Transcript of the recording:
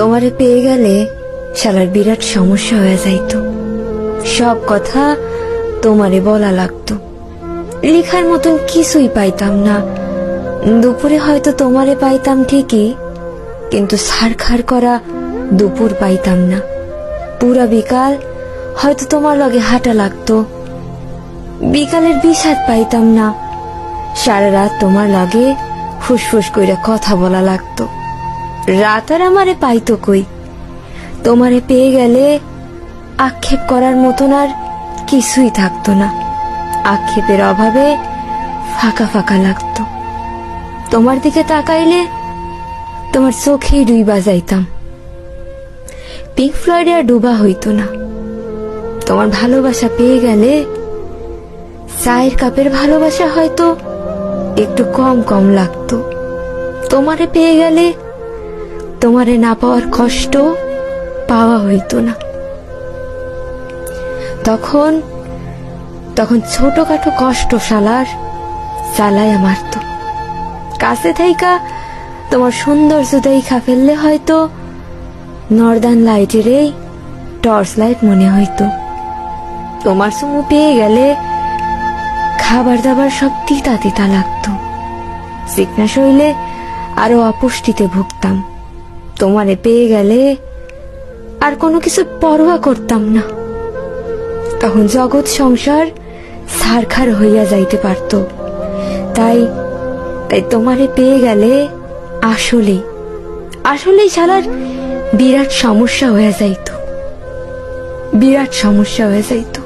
তোমারে পেয়ে গেলে শালার বিরাট সমস্যা হয়ে যাইতো। সব কথা তোমারে বলা লাগতো, লেখার মতন কিছুই পাইতাম না। দুপুরে হয়তো তোমারে পাইতাম ঠিকই, কিন্তু সারখার করা দুপুর পাইতাম না। পুরা বিকাল হয়তো তোমার লগে হাঁটা লাগতো, বিকালের বিষাদ পাইতাম না। সারা রাত তোমার লগে ফুসফুস কইরা কথা বলা লাগতো। রাত আর আমারে পাইতো কই? তোমারে পেয়ে গেলে আক্ষেপ করার মতন আর কিছুই থাকতো না। আক্ষেপের অভাবে ফাঁকা ফাঁকা লাগতো। তোমার দিকে তাকাইলে তোমার চোখেই ডুইবা যাইতাম। পিঙ্ক ফ্লয়েডে আর ডুবা হইতো না। তোমার ভালোবাসা পেয়ে গেলে চায়ের কাপের ভালোবাসা হয়তো একটু কম কম লাগতো। তোমারে পেয়ে গেলে তোমারে না পাওয়ার কষ্ট পাওয়া হইতো না। তখন তখন ছোটখাটো কষ্ট শালার চালাইয়া মারতো। কাছে থাইকা তোমার সৌন্দর্য দেখা ফেললে হয়তো নর্দার্ন লাইটের এই টর্চ লাইট মনে হইতো। তোমার চুমু পেয়ে গেলে খাবার দাবার সব তিতা তিতা লাগতো। চিকনা শরীরে আরো অপুষ্টিতে ভুগতাম। তোমারে পেয়ে গেলে আর কোনো কিছু পরোয়া করতাম না। তখন জগৎ সংসার ছারখার হইয়া যাইতে পারত। তাই তোমারে পেয়ে গেলে আসলেই শালার বিরাট সমস্যা হয়ে যাইত।